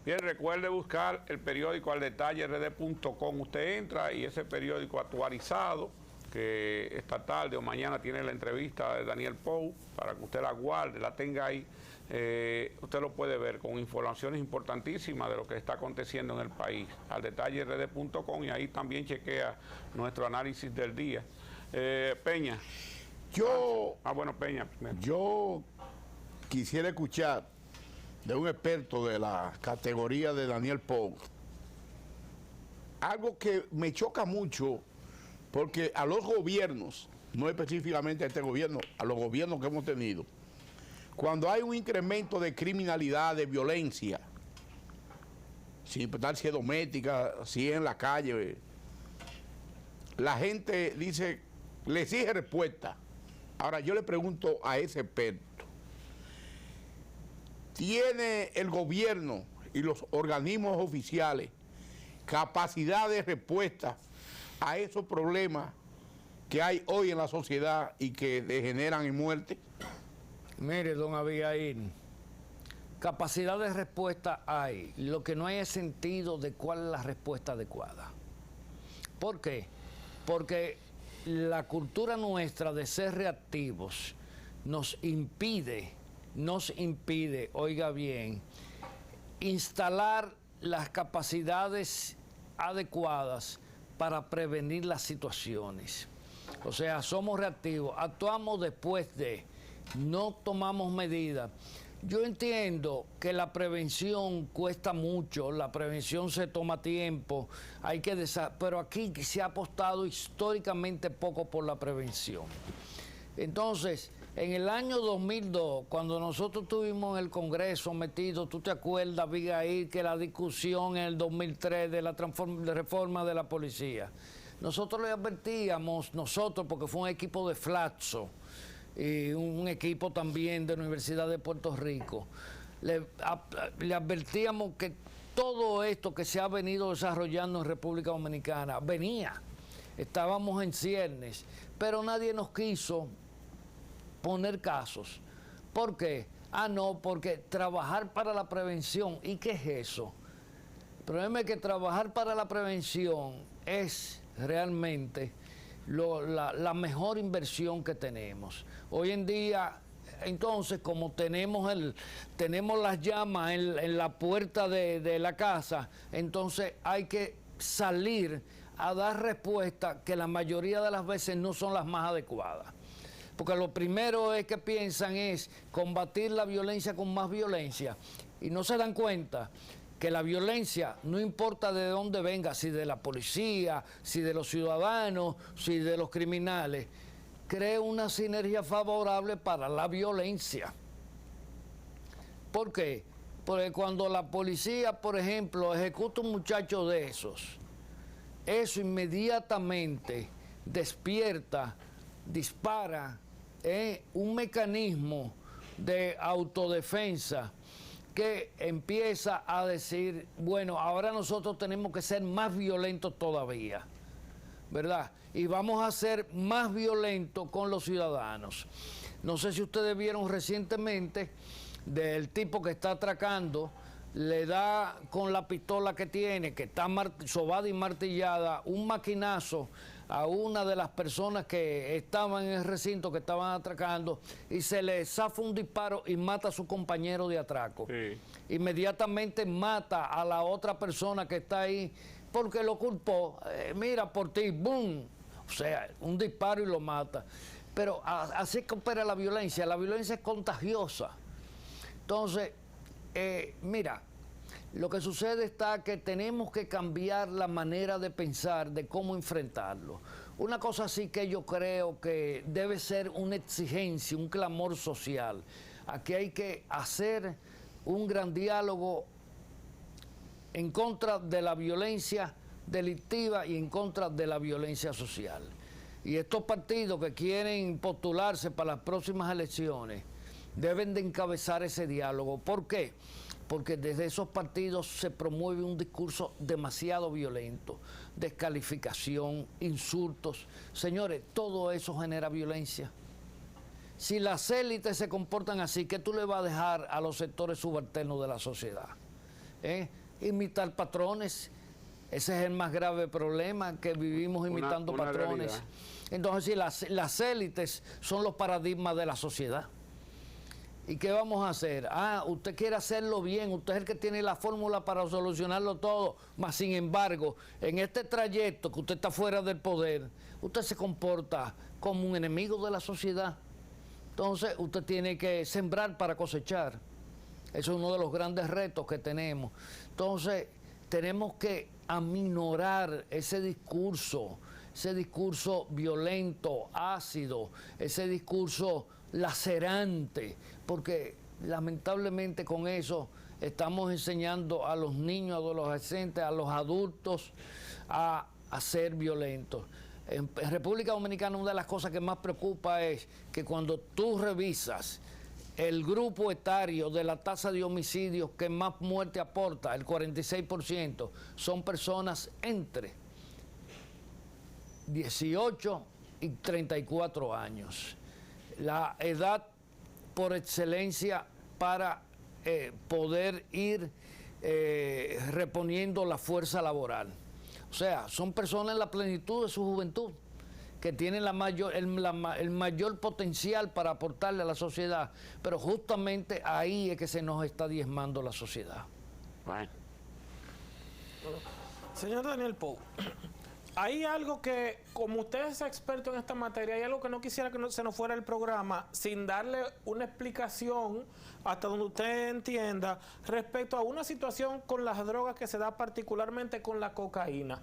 Bien, recuerde buscar el periódico aldetallerd.com. Usted entra y ese periódico actualizado, que esta tarde o mañana tiene la entrevista de Daniel Pou, para que usted la guarde, la tenga ahí. Usted lo puede ver con informaciones importantísimas de lo que está aconteciendo en el país. Aldetallerd.com, y ahí también chequea nuestro análisis del día. Peña. Peña. Yo quisiera escuchar de un experto de la categoría de Daniel Pou algo que me choca mucho, porque a los gobiernos, no específicamente a este gobierno, a los gobiernos que hemos tenido, cuando hay un incremento de criminalidad, de violencia, sin importar si es doméstica, si es en la calle, la gente dice, le exige respuesta. Ahora yo le pregunto a ese experto, ¿tiene el gobierno y los organismos oficiales capacidad de respuesta a esos problemas que hay hoy en la sociedad y que degeneran en muerte? Mire, don Abigail, capacidad de respuesta hay. Lo que no hay es sentido de cuál es la respuesta adecuada. ¿Por qué? Porque la cultura nuestra de ser reactivos nos impide, oiga bien, instalar las capacidades adecuadas para prevenir las situaciones. O sea, somos reactivos, actuamos después de, no tomamos medidas. Yo entiendo que la prevención cuesta mucho, la prevención se toma tiempo, pero aquí se ha apostado históricamente poco por la prevención. Entonces, en el año 2002, cuando nosotros estuvimos en el Congreso metidos, ¿tú te acuerdas, Abigail, que la discusión en el 2003 de la reforma de la policía? Nosotros le advertíamos, porque fue un equipo de Flaxo, y un equipo también de la Universidad de Puerto Rico, le advertíamos que todo esto que se ha venido desarrollando en República Dominicana estábamos en ciernes, pero nadie nos quiso poner casos. ¿Por qué? Porque trabajar para la prevención, ¿y qué es eso? El problema es que trabajar para la prevención es realmente la mejor inversión que tenemos. Hoy en día, entonces, como tenemos las llamas en la puerta de la casa, entonces hay que salir a dar respuestas que la mayoría de las veces no son las más adecuadas. Porque lo primero es que piensan es combatir la violencia con más violencia, y no se dan cuenta que la violencia, no importa de dónde venga, si de la policía, si de los ciudadanos, si de los criminales, crea una sinergia favorable para la violencia. ¿Por qué? Porque cuando la policía, por ejemplo, ejecuta un muchacho de esos, eso inmediatamente despierta, dispara un mecanismo de autodefensa que empieza a decir, bueno, ahora nosotros tenemos que ser más violentos todavía, ¿verdad? Y vamos a ser más violentos con los ciudadanos. No sé si ustedes vieron recientemente del tipo que está atracando, le da con la pistola que tiene, que está sobada y martillada, un maquinazo a una de las personas que estaban en el recinto, que estaban atracando, y se le zafa un disparo y mata a su compañero de atraco. Sí. Inmediatamente mata a la otra persona que está ahí porque lo culpó. Mira, por ti, ¡boom! O sea, un disparo y lo mata. Pero así que opera la violencia es contagiosa. Entonces, mira, lo que sucede está que tenemos que cambiar la manera de pensar, de cómo enfrentarlo. Una cosa así que yo creo que debe ser una exigencia, un clamor social. Aquí hay que hacer un gran diálogo en contra de la violencia delictiva y en contra de la violencia social. Y estos partidos que quieren postularse para las próximas elecciones deben de encabezar ese diálogo. ¿Por qué? Porque desde esos partidos se promueve un discurso demasiado violento, descalificación, insultos. Señores, todo eso genera violencia. Si las élites se comportan así, ¿qué tú le vas a dejar a los sectores subalternos de la sociedad? Imitar patrones. Ese es el más grave problema, que vivimos imitando una patrones. realidad. Entonces, sí, las élites son los paradigmas de la sociedad. ¿Y qué vamos a hacer? Usted quiere hacerlo bien, usted es el que tiene la fórmula para solucionarlo todo, mas sin embargo, en este trayecto que usted está fuera del poder, usted se comporta como un enemigo de la sociedad. Entonces, usted tiene que sembrar para cosechar. Eso es uno de los grandes retos que tenemos. Entonces, tenemos que aminorar ese discurso violento, ácido, ese discurso lacerante, porque lamentablemente con eso estamos enseñando a los niños, adolescentes, a los adultos a ser violentos. En República Dominicana una de las cosas que más preocupa es que cuando tú revisas el grupo etario de la tasa de homicidios que más muerte aporta, el 46%, son personas entre 18 y 34 años. La edad por excelencia para poder ir reponiendo la fuerza laboral. O sea, son personas en la plenitud de su juventud, que tienen el mayor potencial para aportarle a la sociedad, pero justamente ahí es que se nos está diezmando la sociedad. Bueno. Señor Daniel Pou, hay algo que, como usted es experto en esta materia, hay algo que no quisiera que se nos fuera el programa sin darle una explicación hasta donde usted entienda respecto a una situación con las drogas que se da particularmente con la cocaína.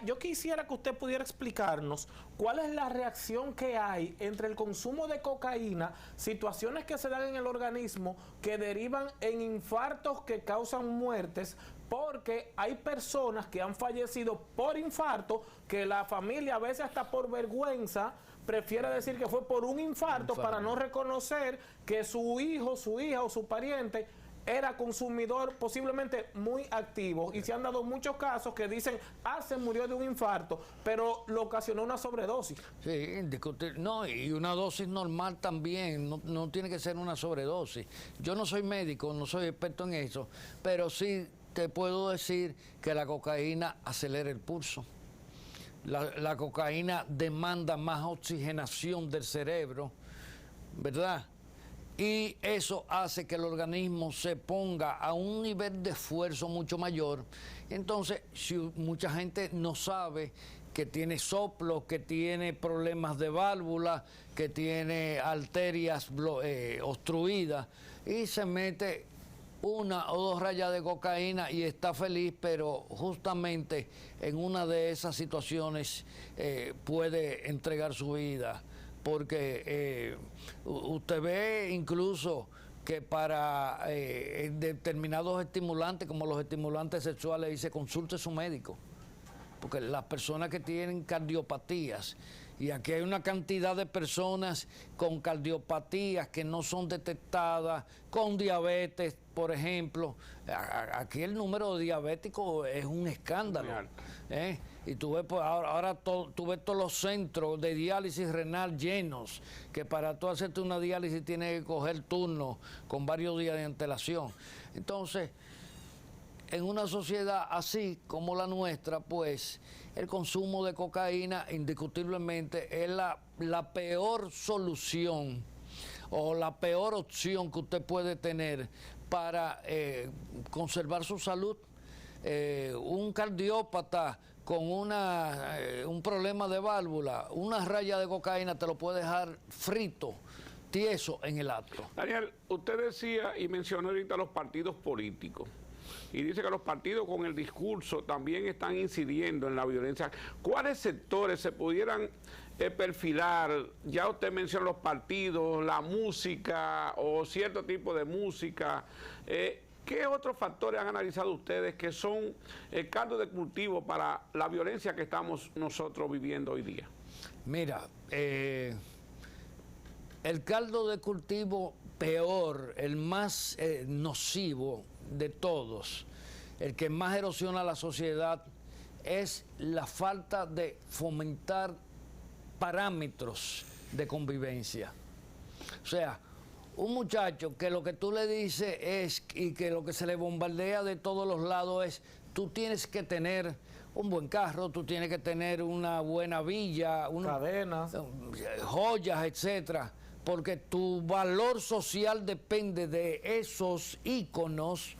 Yo quisiera que usted pudiera explicarnos cuál es la reacción que hay entre el consumo de cocaína, situaciones que se dan en el organismo que derivan en infartos que causan muertes, porque hay personas que han fallecido por infarto, que la familia a veces hasta por vergüenza prefiere decir que fue por un infarto para no reconocer que su hijo, su hija o su pariente era consumidor posiblemente muy activo, y se han dado muchos casos que dicen, se murió de un infarto, pero lo ocasionó una sobredosis. Sí, indiscutible. No, y una dosis normal también, no tiene que ser una sobredosis. Yo no soy médico, no soy experto en eso, pero sí te puedo decir que la cocaína acelera el pulso. La cocaína demanda más oxigenación del cerebro, ¿verdad? Y eso hace que el organismo se ponga a un nivel de esfuerzo mucho mayor. Entonces, si mucha gente no sabe que tiene soplo, que tiene problemas de válvula, que tiene arterias obstruidas, y se mete una o dos rayas de cocaína y está feliz, pero justamente en una de esas situaciones puede entregar su vida. Porque usted ve incluso que para determinados estimulantes, como los estimulantes sexuales, dice consulte a su médico. Porque las personas que tienen cardiopatías, y aquí hay una cantidad de personas con cardiopatías que no son detectadas, con diabetes, por ejemplo. Aquí el número de diabéticos es un escándalo. Y tú ves, pues, ahora tú ves todos los centros de diálisis renal llenos, que para tú hacerte una diálisis tienes que coger turno con varios días de antelación. Entonces, en una sociedad así como la nuestra, pues el consumo de cocaína indiscutiblemente es la peor solución o la peor opción que usted puede tener para conservar su salud. Un cardiópata con un problema de válvula, una raya de cocaína te lo puede dejar frito, tieso en el acto. Daniel, usted decía y mencionó ahorita los partidos políticos. Y dice que los partidos con el discurso también están incidiendo en la violencia. ¿Cuáles sectores se pudieran perfilar? Ya usted mencionó los partidos, la música o cierto tipo de música. ¿Qué otros factores han analizado ustedes que son el caldo de cultivo para la violencia que estamos nosotros viviendo hoy día? Mira, el caldo de cultivo peor, el más nocivo de todos, el que más erosiona la sociedad, es la falta de fomentar parámetros de convivencia. O sea, un muchacho que lo que tú le dices es, y que lo que se le bombardea de todos los lados es, tú tienes que tener un buen carro, tú tienes que tener una buena villa, Cadenas. joyas, etcétera, porque tu valor social depende de esos íconos,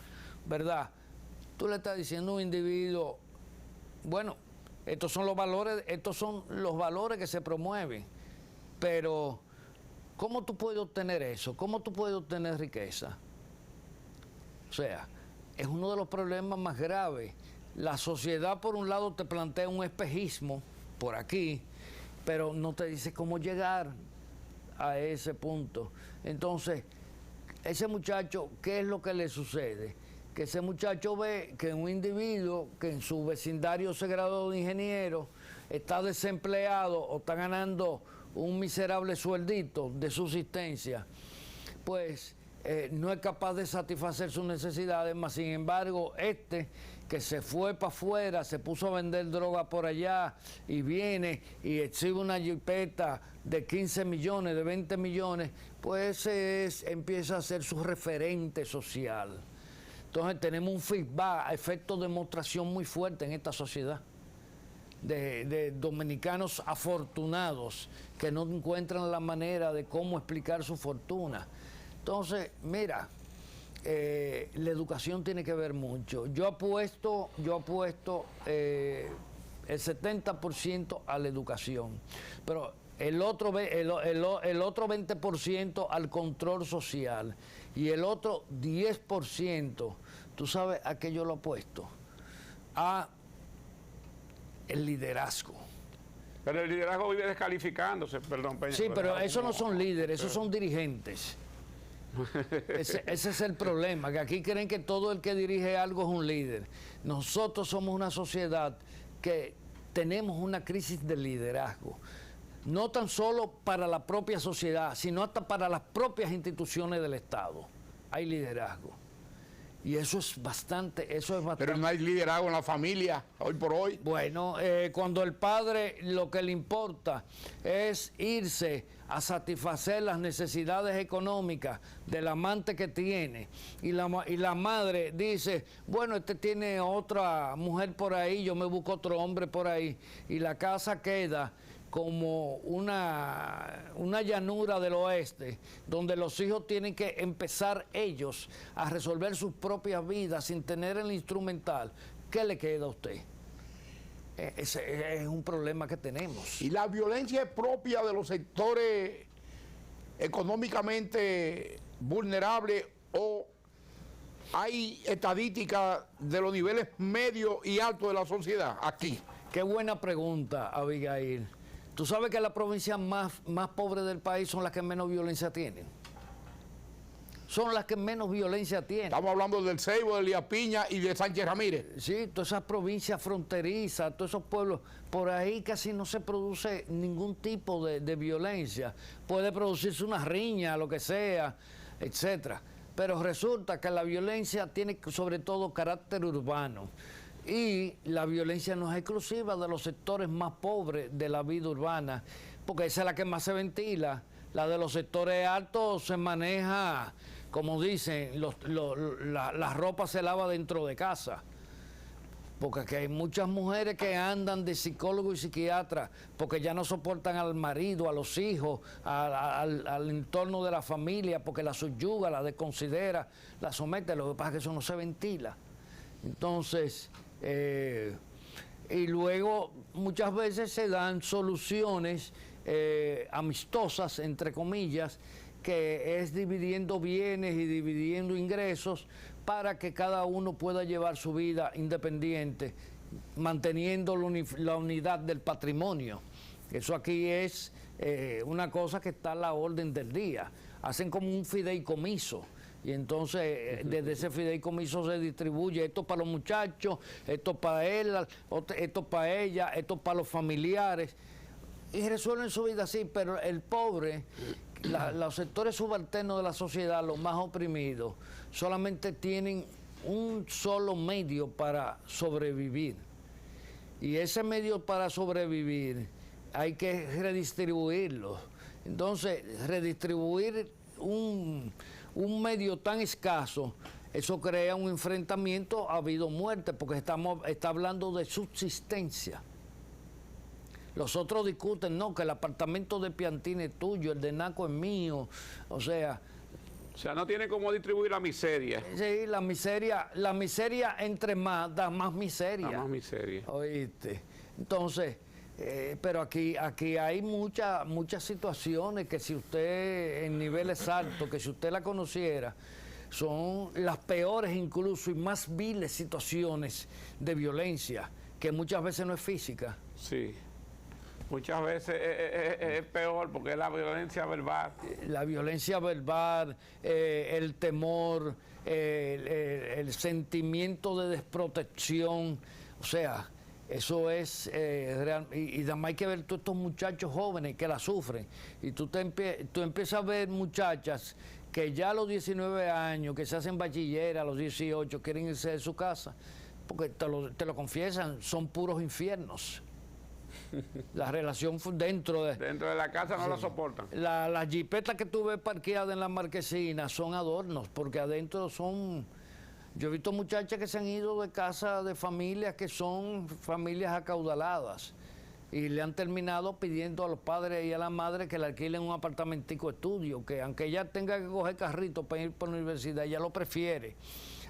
¿verdad? Tú le estás diciendo a un individuo, bueno, estos son los valores que se promueven, pero ¿cómo tú puedes obtener eso? ¿Cómo tú puedes obtener riqueza? O sea, es uno de los problemas más graves. La sociedad, por un lado, te plantea un espejismo por aquí, pero no te dice cómo llegar a ese punto. Entonces, ese muchacho, ¿qué es lo que le sucede? Que ese muchacho ve que un individuo que en su vecindario se graduó de ingeniero, está desempleado o está ganando un miserable sueldito de subsistencia, pues no es capaz de satisfacer sus necesidades, más sin embargo, que se fue para afuera, se puso a vender droga por allá y viene y exhibe una jipeta de 15 millones, de 20 millones, pues empieza a ser su referente social. Entonces tenemos un feedback, efecto de demostración muy fuerte en esta sociedad. De dominicanos afortunados que no encuentran la manera de cómo explicar su fortuna. Entonces, mira, la educación tiene que ver mucho. Yo apuesto el 70% a la educación, pero el otro 20% al control social y el otro 10%, ¿tú sabes a qué yo lo apuesto? A el liderazgo. Pero el liderazgo vive descalificándose, perdón, Peña. Sí, pero esos no son líderes, esos son dirigentes. Ese es el problema, que aquí creen que todo el que dirige algo es un líder. Nosotros somos una sociedad que tenemos una crisis de liderazgo. No tan solo para la propia sociedad, sino hasta para las propias instituciones del Estado. Hay liderazgo. Y eso es bastante. Pero no hay liderazgo en la familia, hoy por hoy. Bueno, cuando el padre lo que le importa es irse a satisfacer las necesidades económicas del amante que tiene, y la madre dice, bueno, este tiene otra mujer por ahí, yo me busco otro hombre por ahí, y la casa queda como una llanura del oeste, donde los hijos tienen que empezar ellos a resolver sus propias vidas sin tener el instrumental. ¿Qué le queda a usted? Ese es un problema que tenemos. Y la violencia es propia de los sectores económicamente vulnerables, o hay estadísticas de los niveles medios y altos de la sociedad aquí. Qué buena pregunta, Abigail. ¿Tú sabes que las provincias más pobres del país son las que menos violencia tienen? Son las que menos violencia tienen. Estamos hablando del Ceibo, de Elías Piña y de Sánchez Ramírez. Sí, todas esas provincias fronterizas, todos esos pueblos, por ahí casi no se produce ningún tipo de violencia. Puede producirse una riña, lo que sea, etcétera. Pero resulta que la violencia tiene sobre todo carácter urbano. Y la violencia no es exclusiva de los sectores más pobres de la vida urbana, porque esa es la que más se ventila. La de los sectores altos se maneja, como dicen, la ropa se lava dentro de casa. Porque aquí hay muchas mujeres que andan de psicólogo y psiquiatra porque ya no soportan al marido, a los hijos, al entorno de la familia, porque la subyuga, la desconsidera, la somete. Lo que pasa es que eso no se ventila. Entonces, y luego muchas veces se dan soluciones amistosas, entre comillas, que es dividiendo bienes y dividiendo ingresos para que cada uno pueda llevar su vida independiente, manteniendo la unidad del patrimonio. Eso aquí es una cosa que está a la orden del día. Hacen como un fideicomiso. Y entonces desde ese fideicomiso se distribuye esto para los muchachos, esto para él, esto para ella, esto para los familiares. Y resuelven su vida así, pero el pobre, los sectores subalternos de la sociedad, los más oprimidos, solamente tienen un solo medio para sobrevivir. Y ese medio para sobrevivir hay que redistribuirlo. Entonces, redistribuir un medio tan escaso, eso crea un enfrentamiento, ha habido muerte, porque está hablando de subsistencia. Los otros discuten, no, que el apartamento de Piantini es tuyo, el de Naco es mío, o sea, no tiene cómo distribuir la miseria. sí, la miseria entre más da más miseria. La más miseria. ¿Oíste? Entonces, pero aquí hay muchas situaciones que si usted en niveles altos, que si usted la conociera, son las peores incluso y más viles situaciones de violencia, que muchas veces no es física. Sí. Muchas veces es peor porque es la violencia verbal. La violencia verbal, el temor, el sentimiento de desprotección, o sea, eso es real. Y además hay que ver todos estos muchachos jóvenes que la sufren. Y tú empiezas a ver muchachas que ya a los 19 años, que se hacen bachiller, a los 18, quieren irse de su casa, porque te lo confiesan, son puros infiernos. La relación dentro de la casa no la soportan. Las jipetas que tú ves parqueadas en la marquesina son adornos, porque adentro son... Yo he visto muchachas que se han ido de casa de familias que son familias acaudaladas y le han terminado pidiendo a los padres y a la madre que le alquilen un apartamentico estudio, que aunque ella tenga que coger carrito para ir por la universidad, ella lo prefiere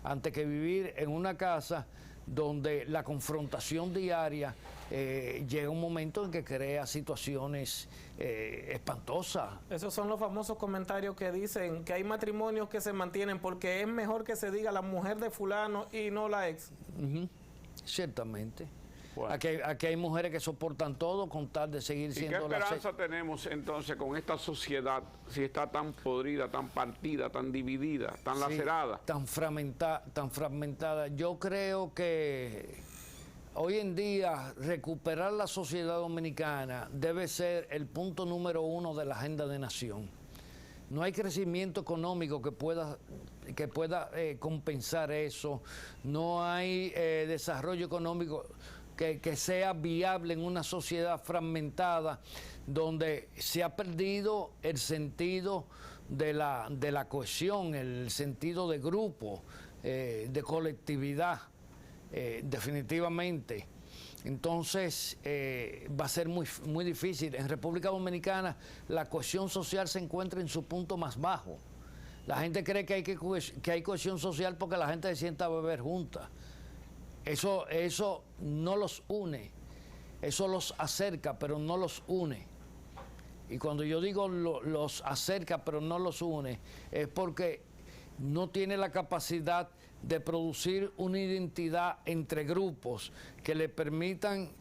antes que vivir en una casa donde la confrontación diaria llega un momento en que crea situaciones espantosas. Esos son los famosos comentarios que dicen que hay matrimonios que se mantienen porque es mejor que se diga la mujer de fulano y no la ex. Ciertamente. Bueno. Aquí hay mujeres que soportan todo con tal de seguir siendo... ¿Y qué esperanza tenemos entonces con esta sociedad si está tan podrida, tan partida, tan dividida, tan lacerada? Tan fragmentada. Yo creo que hoy en día recuperar la sociedad dominicana debe ser el punto número 1 de la agenda de nación. No hay crecimiento económico que pueda compensar eso. No hay desarrollo económico que sea viable en una sociedad fragmentada donde se ha perdido el sentido de la cohesión, el sentido de grupo, de colectividad, definitivamente. Entonces va a ser muy difícil. En República Dominicana la cohesión social se encuentra en su punto más bajo. La gente cree que hay cohesión social porque la gente se sienta a beber junta. Eso no los une, eso los acerca, pero no los une. Y cuando yo digo los acerca, pero no los une, es porque no tiene la capacidad de producir una identidad entre grupos que le permitan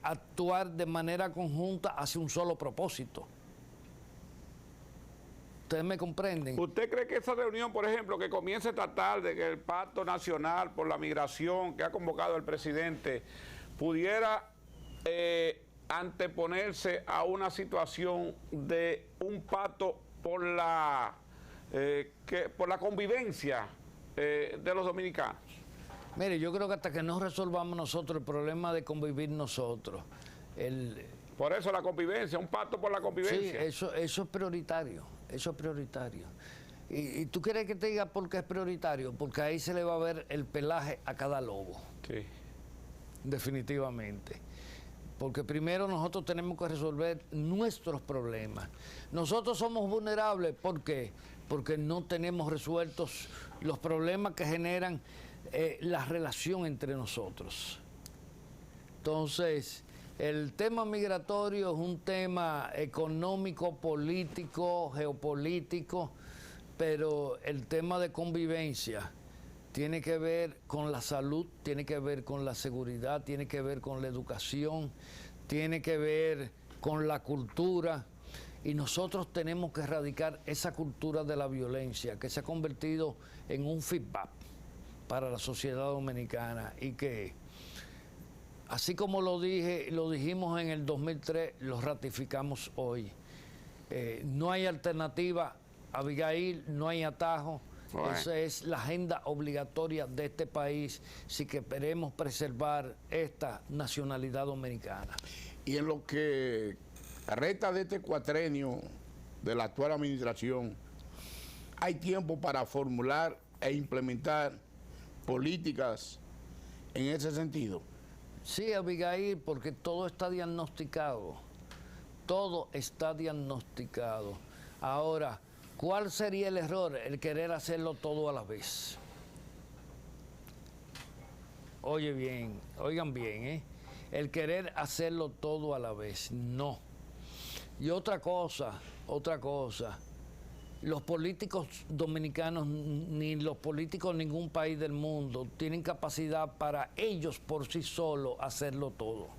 actuar de manera conjunta hacia un solo propósito. ¿Ustedes me comprenden? ¿Usted cree que esa reunión, por ejemplo, que comienza esta tarde, que el Pacto Nacional por la Migración que ha convocado el presidente, pudiera anteponerse a una situación de un pacto por la convivencia de los dominicanos? Mire, yo creo que hasta que no resolvamos nosotros el problema de convivir nosotros, por eso la convivencia, un pacto por la convivencia. Sí, eso es prioritario, eso es prioritario. Y tú quieres que te diga por qué es prioritario, porque ahí se le va a ver el pelaje a cada lobo. Sí. Definitivamente. Porque primero nosotros tenemos que resolver nuestros problemas. Nosotros somos vulnerables, ¿por qué? Porque no tenemos resueltos los problemas que generan la relación entre nosotros. Entonces, el tema migratorio es un tema económico, político, geopolítico, pero el tema de convivencia tiene que ver con la salud, tiene que ver con la seguridad, tiene que ver con la educación, tiene que ver con la cultura, y nosotros tenemos que erradicar esa cultura de la violencia que se ha convertido en un feedback para la sociedad dominicana y que, así como lo dijimos en el 2003, lo ratificamos hoy. No hay alternativa, Abigail, no hay atajo. Bueno. Esa es la agenda obligatoria de este país si queremos preservar esta nacionalidad dominicana. Y en lo que resta de este cuatrenio de la actual administración, hay tiempo para formular e implementar políticas en ese sentido. Sí, Abigail, porque todo está diagnosticado. Todo está diagnosticado. Ahora, ¿cuál sería el error? El querer hacerlo todo a la vez. Oye bien, oigan bien, ¿eh? El querer hacerlo todo a la vez. No. Y otra cosa, los políticos dominicanos ni los políticos de ningún país del mundo tienen capacidad para ellos por sí solos hacerlo todo.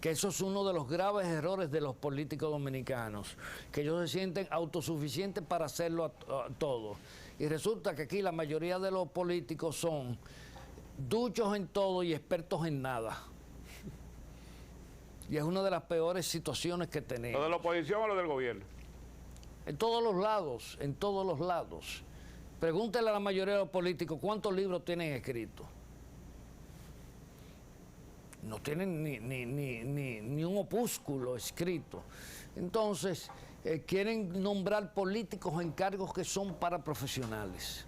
Que eso es uno de los graves errores de los políticos dominicanos, que ellos se sienten autosuficientes para hacerlo todo. Y resulta que aquí la mayoría de los políticos son duchos en todo y expertos en nada. Y es una de las peores situaciones que tenemos. ¿Lo de la oposición o lo del gobierno? En todos los lados, en todos los lados. Pregúntele a la mayoría de los políticos cuántos libros tienen escritos. No tienen ni un opúsculo escrito. Entonces, quieren nombrar políticos en cargos que son para profesionales.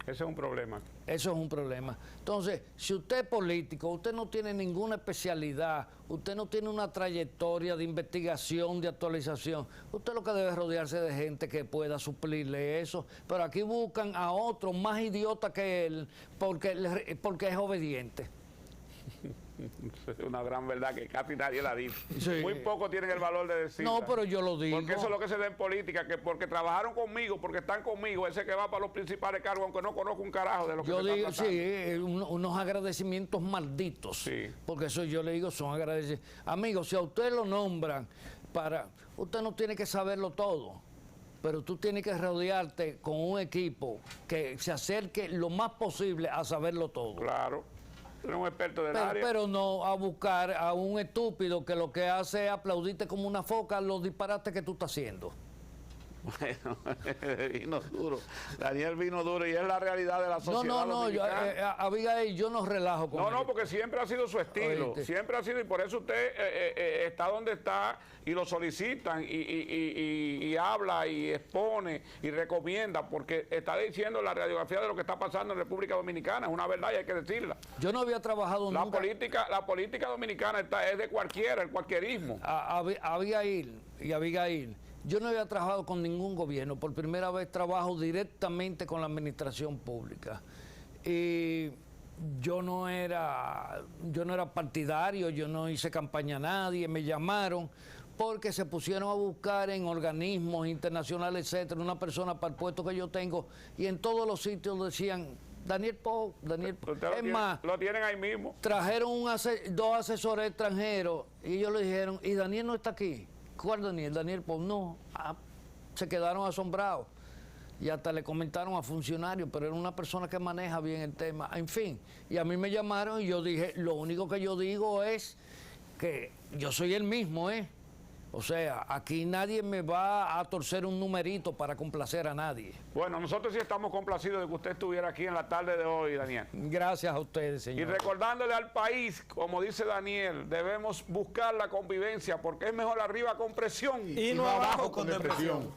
Ese es un problema. Eso es un problema. Entonces, si usted es político, usted no tiene ninguna especialidad, usted no tiene una trayectoria de investigación, de actualización, usted lo que debe rodearse de gente que pueda suplirle eso. Pero aquí buscan a otro más idiota que él porque es obediente. Es una gran verdad que casi nadie la dice. Sí. Muy pocos tienen el valor de decirla. No, pero yo lo digo. Porque eso es lo que se da en política, que porque trabajaron conmigo, porque están conmigo, ese que va para los principales cargos, aunque no conozco un carajo de lo que Yo se digo, está tratando. sí, unos agradecimientos malditos. Sí. Porque eso yo le digo, son agradecimientos. Amigos, si a usted lo nombran usted no tiene que saberlo todo, pero tú tienes que rodearte con un equipo que se acerque lo más posible a saberlo todo. Claro. Eres un experto del área. Pero no a buscar a un estúpido que lo que hace es aplaudirte como una foca los disparates que tú estás haciendo. Bueno, vino duro. Daniel vino duro y es la realidad de la sociedad dominicana. Abigail, yo no relajo con No, porque siempre ha sido su estilo. Oíste. Siempre ha sido, y por eso usted está donde está y lo solicitan y habla y expone y recomienda, porque está diciendo la radiografía de lo que está pasando en República Dominicana. Es una verdad y hay que decirla. Yo no había trabajado La nunca. política dominicana es de cualquiera, el cualquierismo. Abigail, yo no había trabajado con ningún gobierno. Por primera vez trabajo directamente con la administración pública. Y yo no era partidario, yo no hice campaña a nadie, me llamaron porque se pusieron a buscar en organismos internacionales, etcétera, una persona para el puesto que yo tengo, y en todos los sitios decían Daniel Pou. Es más, lo tienen ahí mismo. trajeron dos asesores extranjeros y ellos le dijeron, ¿y Daniel no está aquí? ¿Cuál Daniel? Daniel Pou. No. Se quedaron asombrados. Y hasta le comentaron a funcionarios, pero era una persona que maneja bien el tema. En fin, y a mí me llamaron y yo dije, lo único que yo digo es que yo soy el mismo, ¿eh? O sea, aquí nadie me va a torcer un numerito para complacer a nadie. Bueno, nosotros sí estamos complacidos de que usted estuviera aquí en la tarde de hoy, Daniel. Gracias a ustedes, señor. Y recordándole al país, como dice Daniel, debemos buscar la convivencia porque es mejor arriba con presión y no abajo con depresión.